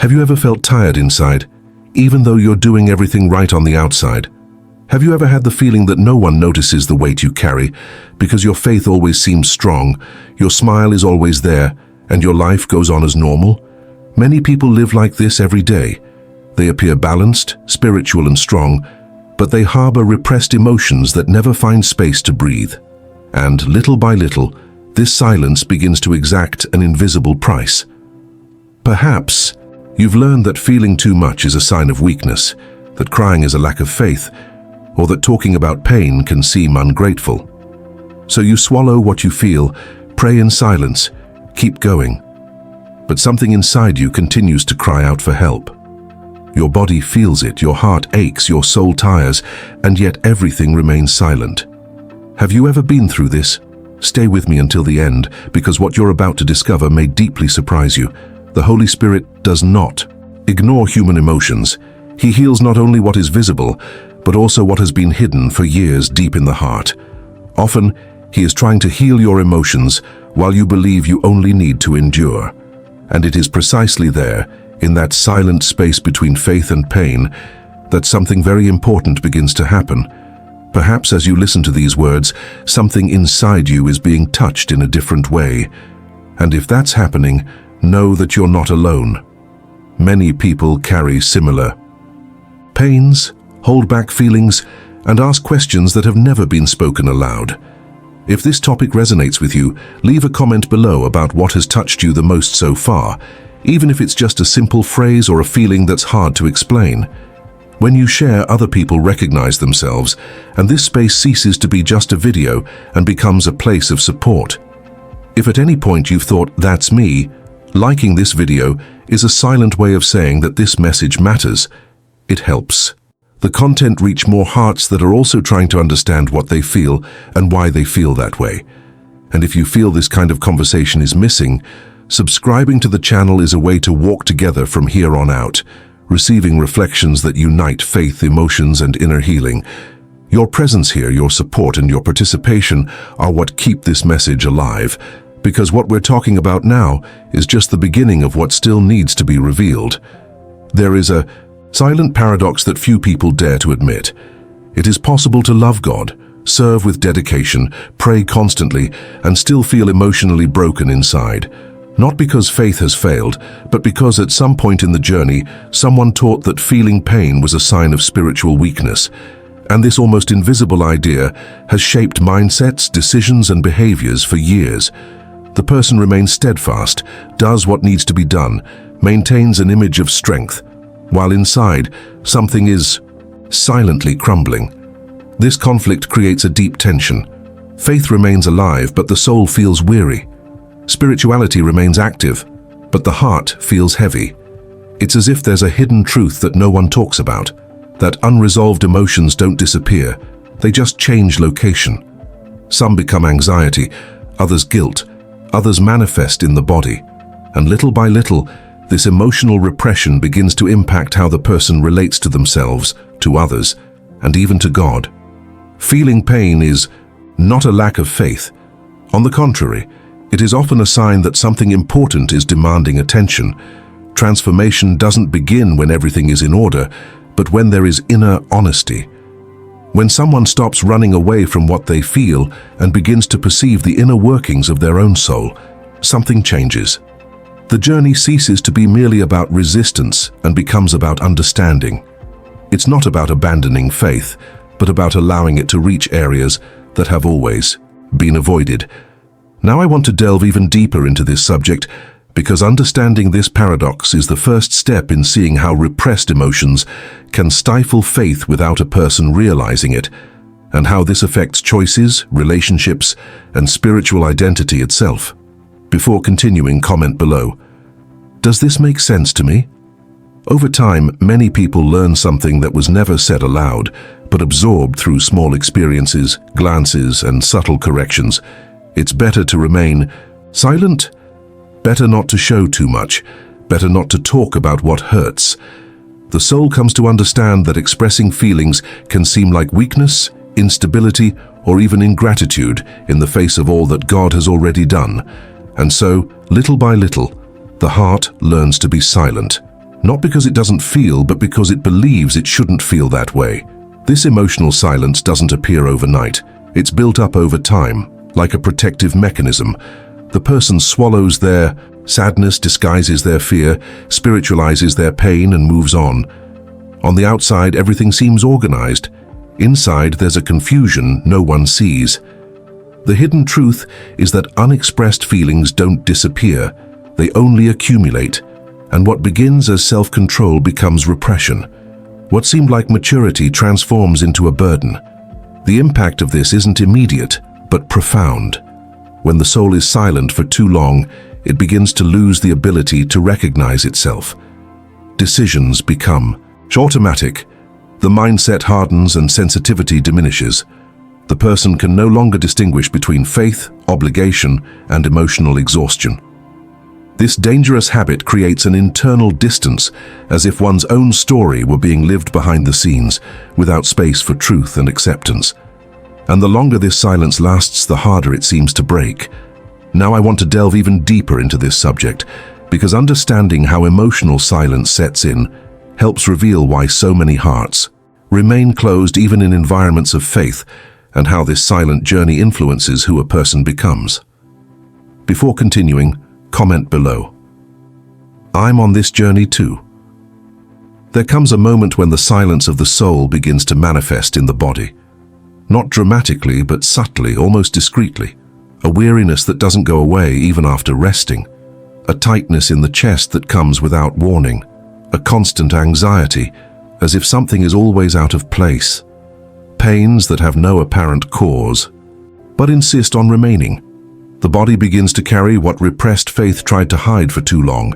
Have you ever felt tired inside, even though you're doing everything right on the outside? Have you ever had the feeling that no one notices the weight you carry because your faith always seems strong, your smile is always there, and your life goes on as normal? Many people live like this every day. They appear balanced, spiritual, and strong, but they harbor repressed emotions that never find space to breathe. And little by little, this silence begins to exact an invisible price. Perhaps you've learned that feeling too much is a sign of weakness, that crying is a lack of faith, or that talking about pain can seem ungrateful. So you swallow what you feel, pray in silence, keep going. But something inside you continues to cry out for help. Your body feels it, your heart aches, your soul tires, and yet everything remains silent. Have you ever been through this? Stay with me until the end, because what you're about to discover may deeply surprise you. The Holy Spirit does not ignore human emotions. He heals not only what is visible, but also what has been hidden for years deep in the heart. Often, He is trying to heal your emotions while you believe you only need to endure. And it is precisely there, in that silent space between faith and pain, that something very important begins to happen. Perhaps as you listen to these words, something inside you is being touched in a different way. And if that's happening, know that you're not alone. Many people carry similar pains, hold back feelings, and ask questions that have never been spoken aloud. If this topic resonates with you, leave a comment below about what has touched you the most so far, even if it's just a simple phrase or a feeling that's hard to explain. When you share, other people recognize themselves, and this space ceases to be just a video and becomes a place of support. If at any point you've thought, "That's me," liking this video is a silent way of saying that this message matters. It helps the content reach more hearts that are also trying to understand what they feel and why they feel that way. And if you feel this kind of conversation is missing, subscribing to the channel is a way to walk together from here on out, receiving reflections that unite faith, emotions, and inner healing. Your presence here, your support, and your participation are what keep this message alive, because what we're talking about now is just the beginning of what still needs to be revealed. There is a silent paradox that few people dare to admit. It is possible to love God, serve with dedication, pray constantly, and still feel emotionally broken inside. Not because faith has failed, but because at some point in the journey, someone taught that feeling pain was a sign of spiritual weakness. And this almost invisible idea has shaped mindsets, decisions, and behaviors for years. The person remains steadfast, does what needs to be done, maintains an image of strength, while inside, something is silently crumbling. This conflict creates a deep tension. Faith remains alive, but the soul feels weary. Spirituality remains active, but the heart feels heavy. It's as if there's a hidden truth that no one talks about, that unresolved emotions don't disappear, they just change location. Some become anxiety, others guilt, others manifest in the body, and little by little, this emotional repression begins to impact how the person relates to themselves, to others, and even to God. Feeling pain is not a lack of faith. On the contrary, it is often a sign that something important is demanding attention. Transformation doesn't begin when everything is in order, but when there is inner honesty. When someone stops running away from what they feel and begins to perceive the inner workings of their own soul, something changes. The journey ceases to be merely about resistance and becomes about understanding. It's not about abandoning faith, but about allowing it to reach areas that have always been avoided. Now I want to delve even deeper into this subject, because understanding this paradox is the first step in seeing how repressed emotions can stifle faith without a person realizing it, and how this affects choices, relationships, and spiritual identity itself. Before continuing, comment below. Does this make sense to me? Over time, many people learn something that was never said aloud, but absorbed through small experiences, glances, and subtle corrections. It's better to remain silent, better not to show too much, better not to talk about what hurts. The soul comes to understand that expressing feelings can seem like weakness, instability, or even ingratitude in the face of all that God has already done. And so, little by little, the heart learns to be silent, Not because it doesn't feel, but because it believes it shouldn't feel that way. This emotional silence doesn't appear overnight. It's built up over time, like a protective mechanism. The person swallows their sadness, disguises their fear, spiritualizes their pain, and moves on. On the outside, everything seems organized. Inside, there's a confusion no one sees. The hidden truth is that unexpressed feelings don't disappear. They only accumulate, and what begins as self-control becomes repression. What seemed like maturity transforms into a burden. The impact of this isn't immediate, but profound. When the soul is silent for too long, it begins to lose the ability to recognize itself. Decisions become automatic. The mindset hardens and sensitivity diminishes. The person can no longer distinguish between faith, obligation, and emotional exhaustion. This dangerous habit creates an internal distance, as if one's own story were being lived behind the scenes, without space for truth and acceptance. And the longer this silence lasts, the harder it seems to break. Now I want to delve even deeper into this subject, because understanding how emotional silence sets in helps reveal why so many hearts remain closed even in environments of faith, and how this silent journey influences who a person becomes. Before continuing, comment below. I'm on this journey too. There comes a moment when the silence of the soul begins to manifest in the body. Not dramatically, but subtly, almost discreetly. A weariness that doesn't go away even after resting. A tightness in the chest that comes without warning. A constant anxiety, as if something is always out of place. Pains that have no apparent cause, but insist on remaining. The body begins to carry what repressed faith tried to hide for too long.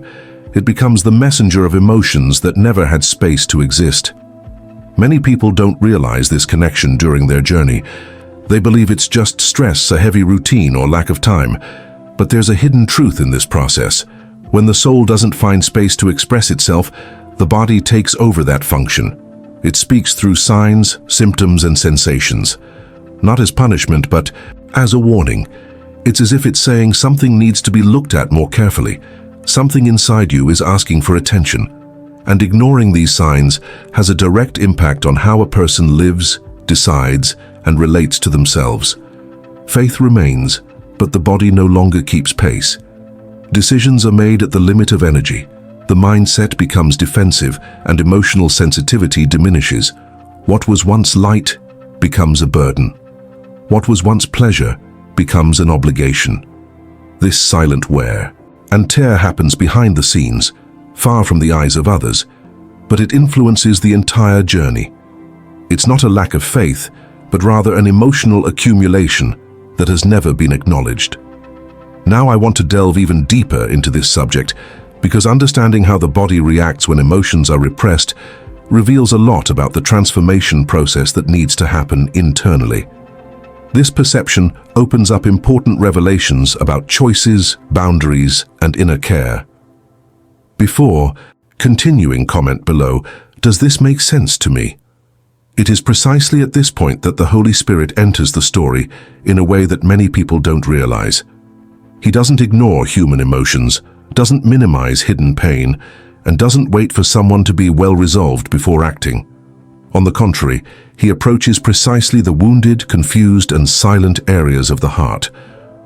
It becomes the messenger of emotions that never had space to exist. Many people don't realize this connection during their journey. They believe it's just stress, a heavy routine, or lack of time. But there's a hidden truth in this process. When the soul doesn't find space to express itself, the body takes over that function. It speaks through signs, symptoms, and sensations. Not as punishment, but as a warning. It's as if it's saying something needs to be looked at more carefully. Something inside you is asking for attention. And ignoring these signs has a direct impact on how a person lives, decides, and relates to themselves. Faith remains, but the body no longer keeps pace. Decisions are made at the limit of energy. The mindset becomes defensive and emotional sensitivity diminishes. What was once light becomes a burden. What was once pleasure becomes an obligation. This silent wear and tear happens behind the scenes, far from the eyes of others, but it influences the entire journey. It's not a lack of faith, but rather an emotional accumulation that has never been acknowledged. Now I want to delve even deeper into this subject, because understanding how the body reacts when emotions are repressed reveals a lot about the transformation process that needs to happen internally. This perception opens up important revelations about choices, boundaries, and inner care. Before continuing, comment below, does this make sense to me? It is precisely at this point that the Holy Spirit enters the story in a way that many people don't realize. He doesn't ignore human emotions, doesn't minimize hidden pain, and doesn't wait for someone to be well resolved before acting. On the contrary, he approaches precisely the wounded, confused, and silent areas of the heart.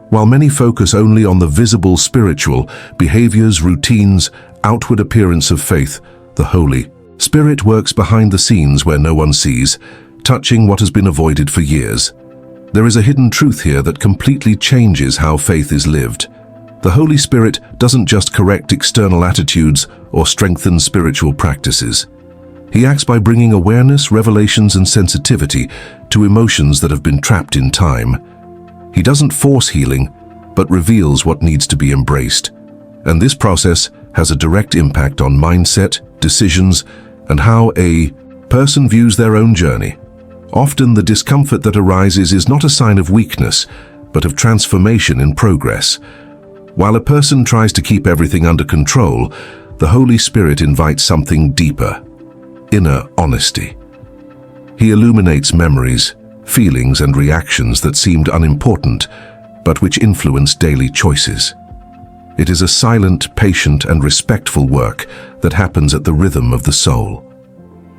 While many focus only on the visible spiritual behaviors, routines, outward appearance of faith, the Holy Spirit works behind the scenes where no one sees, touching what has been avoided for years. There is a hidden truth here that completely changes how faith is lived. The Holy Spirit doesn't just correct external attitudes or strengthen spiritual practices. He acts by bringing awareness, revelations, and sensitivity to emotions that have been trapped in time. He doesn't force healing, but reveals what needs to be embraced. And this process has a direct impact on mindset, decisions, and how a person views their own journey. Often the discomfort that arises is not a sign of weakness, but of transformation in progress. While a person tries to keep everything under control, the Holy Spirit invites something deeper: inner honesty. He illuminates memories, feelings, and reactions that seemed unimportant, but which influence daily choices. It is a silent, patient, and respectful work that happens at the rhythm of the soul.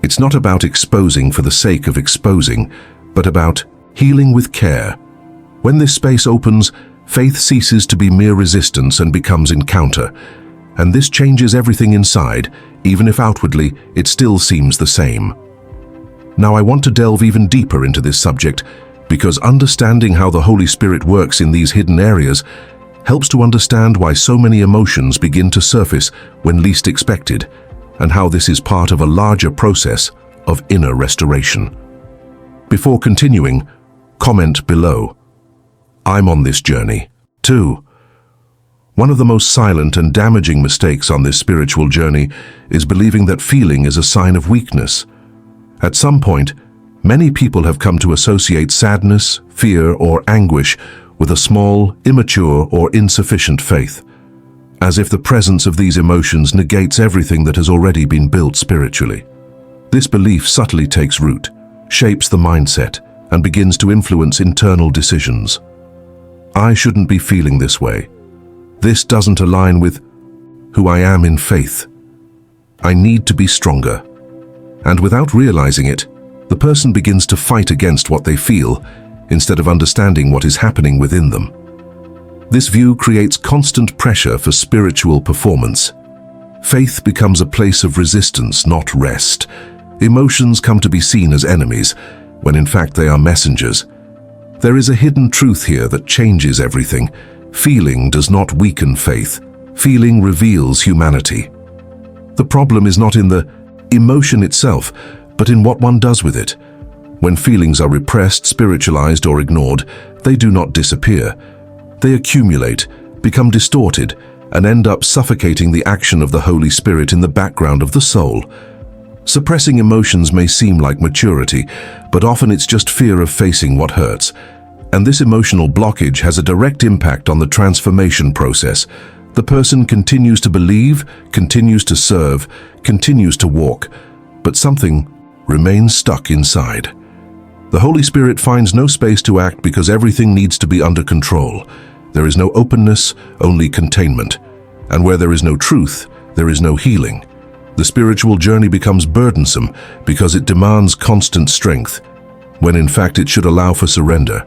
It's not about exposing for the sake of exposing, but about healing with care. When this space opens, faith ceases to be mere resistance and becomes encounter. And this changes everything inside, even if outwardly it still seems the same. Now I want to delve even deeper into this subject, because understanding how the Holy Spirit works in these hidden areas helps to understand why so many emotions begin to surface when least expected, and how this is part of a larger process of inner restoration. Before continuing, comment below. I'm on this journey, too. One of the most silent and damaging mistakes on this spiritual journey is believing that feeling is a sign of weakness. At some point, many people have come to associate sadness, fear, or anguish with a small, immature, or insufficient faith, as if the presence of these emotions negates everything that has already been built spiritually. This belief subtly takes root, shapes the mindset, and begins to influence internal decisions. I shouldn't be feeling this way. This doesn't align with who I am in faith. I need to be stronger. And without realizing it, the person begins to fight against what they feel instead of understanding what is happening within them. This view creates constant pressure for spiritual performance. Faith becomes a place of resistance, not rest. Emotions come to be seen as enemies, when in fact they are messengers. There is a hidden truth here that changes everything. Feeling does not weaken faith. Feeling reveals humanity. The problem is not in the emotion itself, but in what one does with it. When feelings are repressed, spiritualized, or ignored, they do not disappear. They accumulate, become distorted, and end up suffocating the action of the Holy Spirit in the background of the soul. Suppressing emotions may seem like maturity, but often it's just fear of facing what hurts. And this emotional blockage has a direct impact on the transformation process. The person continues to believe, continues to serve, continues to walk, but something remains stuck inside. The Holy Spirit finds no space to act because everything needs to be under control. There is no openness, only containment. And where there is no truth, there is no healing. The spiritual journey becomes burdensome because it demands constant strength, when in fact it should allow for surrender.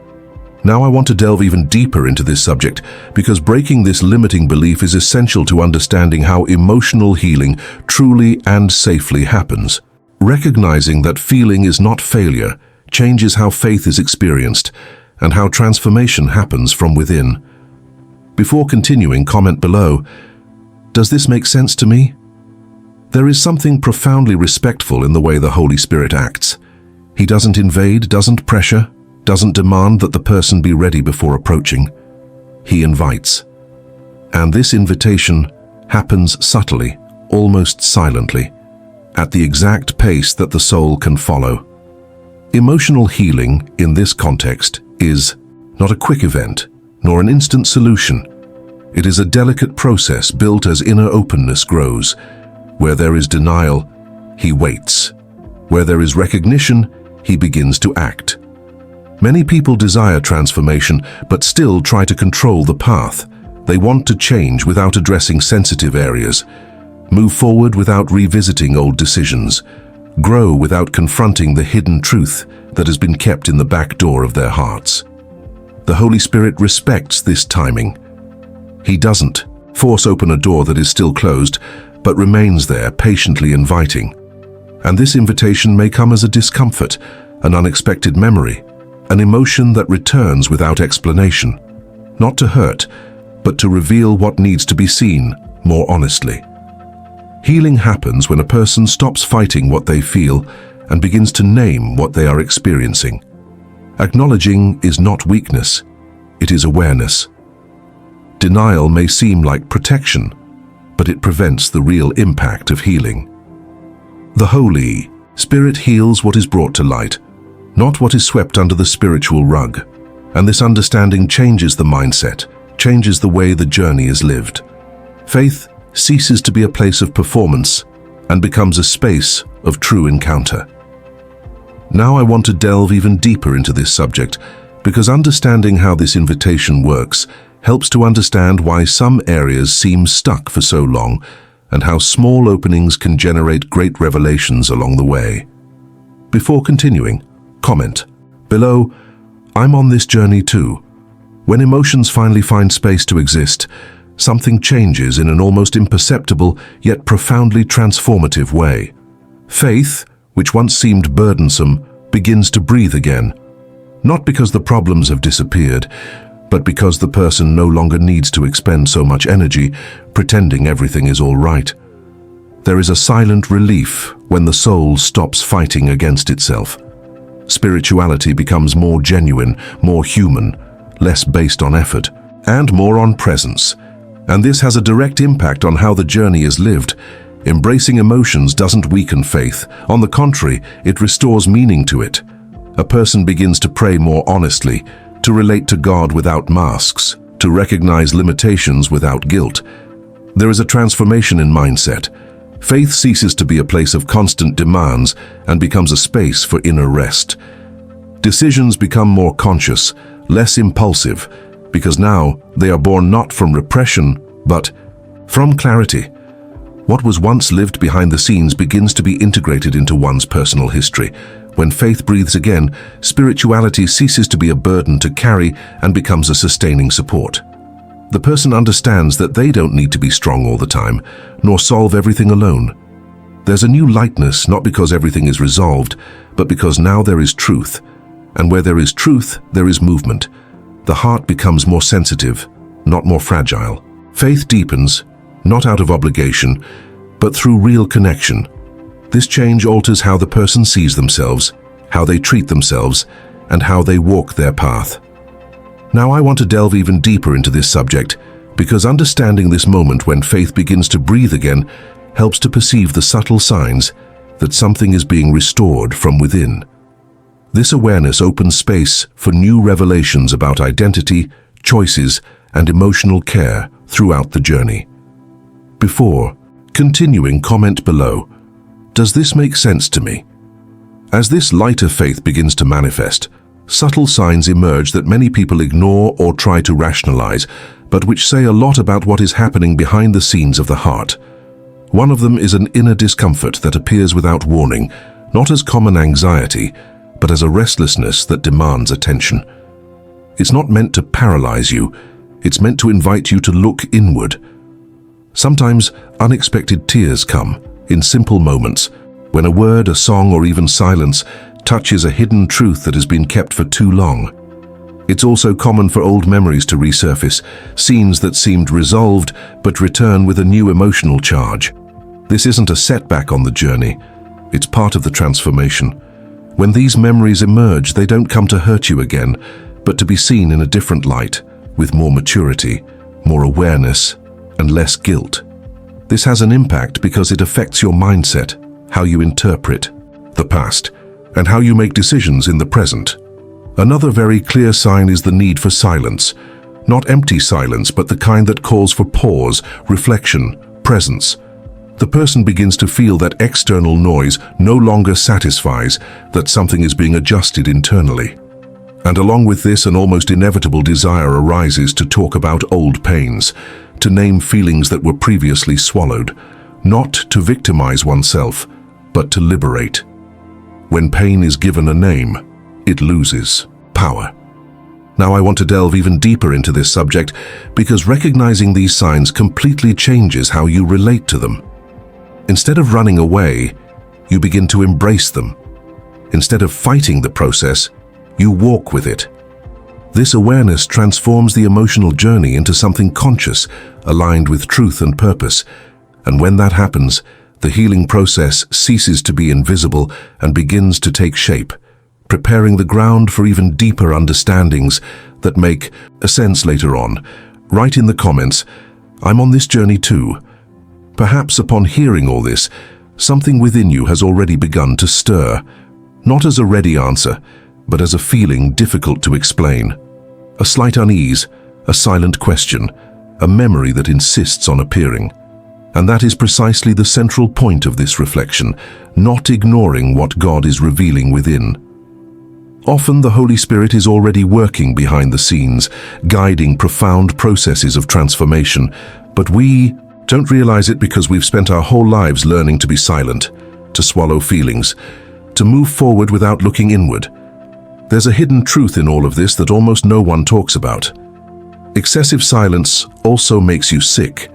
Now I want to delve even deeper into this subject because breaking this limiting belief is essential to understanding how emotional healing truly and safely happens. Recognizing that feeling is not failure changes how faith is experienced and how transformation happens from within. Before continuing, comment below. Does this make sense to me? There is something profoundly respectful in the way the Holy Spirit acts. He doesn't invade, doesn't pressure, doesn't demand that the person be ready before approaching. He invites. And this invitation happens subtly, almost silently, at the exact pace that the soul can follow. Emotional healing, in this context, is not a quick event, nor an instant solution. It is a delicate process built as inner openness grows. Where there is denial, he waits. Where there is recognition, he begins to act. Many people desire transformation, but still try to control the path. They want to change without addressing sensitive areas, move forward without revisiting old decisions, grow without confronting the hidden truth that has been kept in the back door of their hearts. The Holy Spirit respects this timing. He doesn't force open a door that is still closed, but remains there patiently inviting. And this invitation may come as a discomfort, an unexpected memory, an emotion that returns without explanation, not to hurt, but to reveal what needs to be seen more honestly. Healing happens when a person stops fighting what they feel and begins to name what they are experiencing. Acknowledging is not weakness, it is awareness. Denial may seem like protection, but it prevents the real impact of healing. The Holy Spirit heals what is brought to light, not what is swept under the spiritual rug. And this understanding changes the mindset, changes the way the journey is lived. Faith ceases to be a place of performance and becomes a space of true encounter. Now I want to delve even deeper into this subject because understanding how this invitation works helps to understand why some areas seem stuck for so long and how small openings can generate great revelations along the way. Before continuing, comment below, "I'm on this journey too." When emotions finally find space to exist, something changes in an almost imperceptible yet profoundly transformative way. Faith, which once seemed burdensome, begins to breathe again. Not because the problems have disappeared, but because the person no longer needs to expend so much energy pretending everything is all right. There is a silent relief when the soul stops fighting against itself. Spirituality becomes more genuine, more human, less based on effort, and more on presence. And this has a direct impact on how the journey is lived. Embracing emotions doesn't weaken faith. On the contrary, it restores meaning to it. A person begins to pray more honestly, to relate to God without masks, to recognize limitations without guilt. There is a transformation in mindset. Faith ceases to be a place of constant demands and becomes a space for inner rest. Decisions become more conscious, less impulsive, because now they are born not from repression, but from clarity. What was once lived behind the scenes begins to be integrated into one's personal history. When faith breathes again, spirituality ceases to be a burden to carry and becomes a sustaining support. The person understands that they don't need to be strong all the time, nor solve everything alone. There's a new lightness, not because everything is resolved, but because now there is truth. And where there is truth, there is movement. The heart becomes more sensitive, not more fragile. Faith deepens, not out of obligation, but through real connection. This change alters how the person sees themselves, how they treat themselves, and how they walk their path. Now I want to delve even deeper into this subject, because understanding this moment when faith begins to breathe again helps to perceive the subtle signs that something is being restored from within. This awareness opens space for new revelations about identity, choices, and emotional care throughout the journey. Before continuing, comment below, "Does this make sense to me?" As this lighter faith begins to manifest, subtle signs emerge that many people ignore or try to rationalize, but which say a lot about what is happening behind the scenes of the heart. One of them is an inner discomfort that appears without warning, not as common anxiety, but as a restlessness that demands attention. It's not meant to paralyze you, it's meant to invite you to look inward. Sometimes unexpected tears come in simple moments, when a word, a song, or even silence touches a hidden truth that has been kept for too long. It's also common for old memories to resurface, scenes that seemed resolved but return with a new emotional charge. This isn't a setback on the journey, it's part of the transformation. When these memories emerge, they don't come to hurt you again, but to be seen in a different light, with more maturity, more awareness, and less guilt. This has an impact because it affects your mindset, how you interpret the past, and how you make decisions in the present. Another very clear sign is the need for silence. Not empty silence, but the kind that calls for pause, reflection, presence. The person begins to feel that external noise no longer satisfies, that something is being adjusted internally. And along with this, an almost inevitable desire arises to talk about old pains, to name feelings that were previously swallowed, not to victimize oneself, but to liberate. When pain is given a name, it loses power. Now I want to delve even deeper into this subject because recognizing these signs completely changes how you relate to them. Instead of running away, you begin to embrace them. Instead of fighting the process, you walk with it. This awareness transforms the emotional journey into something conscious, aligned with truth and purpose. And when that happens, the healing process ceases to be invisible and begins to take shape, preparing the ground for even deeper understandings that make sense later on. Write in the comments, "I'm on this journey too." Perhaps upon hearing all this, something within you has already begun to stir, not as a ready answer, but as a feeling difficult to explain. A slight unease, a silent question, a memory that insists on appearing. And that is precisely the central point of this reflection, not ignoring what God is revealing within. Often the Holy Spirit is already working behind the scenes, guiding profound processes of transformation, but we don't realize it because we've spent our whole lives learning to be silent, to swallow feelings, to move forward without looking inward. There's a hidden truth in all of this that almost no one talks about. Excessive silence also makes you sick.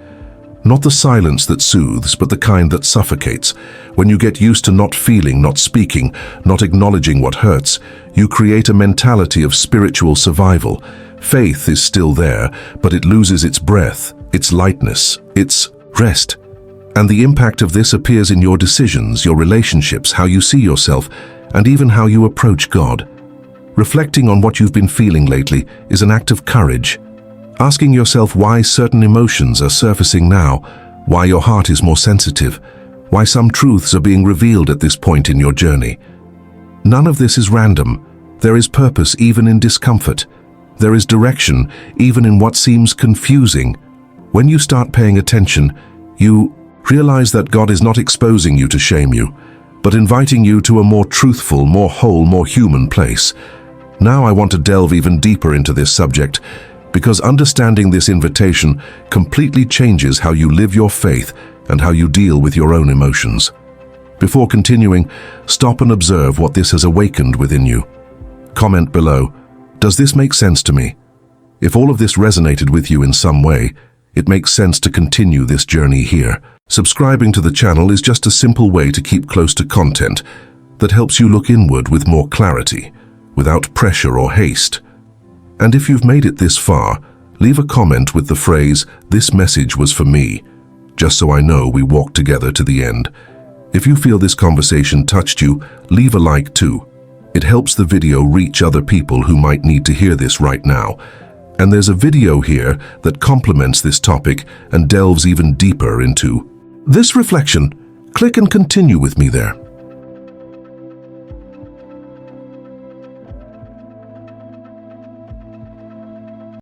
Not the silence that soothes, but the kind that suffocates. When you get used to not feeling, not speaking, not acknowledging what hurts, you create a mentality of spiritual survival. Faith is still there, but it loses its breath, its lightness, its rest. And the impact of this appears in your decisions, your relationships, how you see yourself, and even how you approach God. Reflecting on what you've been feeling lately is an act of courage. Asking yourself why certain emotions are surfacing now, why your heart is more sensitive, why some truths are being revealed at this point in your journey. None of this is random. There is purpose even in discomfort. There is direction even in what seems confusing. When you start paying attention, you realize that God is not exposing you to shame you, but inviting you to a more truthful, more whole, more human place. Now I want to delve even deeper into this subject, because understanding this invitation completely changes how you live your faith and how you deal with your own emotions. Before continuing, stop and observe what this has awakened within you. Comment below, does this make sense to me? If all of this resonated with you in some way, it makes sense to continue this journey here. Subscribing to the channel is just a simple way to keep close to content that helps you look inward with more clarity, without pressure or haste. And if you've made it this far, leave a comment with the phrase, "This message was for me," just so I know we walked together to the end. If you feel this conversation touched you, leave a like too. It helps the video reach other people who might need to hear this right now. And there's a video here that complements this topic and delves even deeper into this reflection. Click and continue with me there.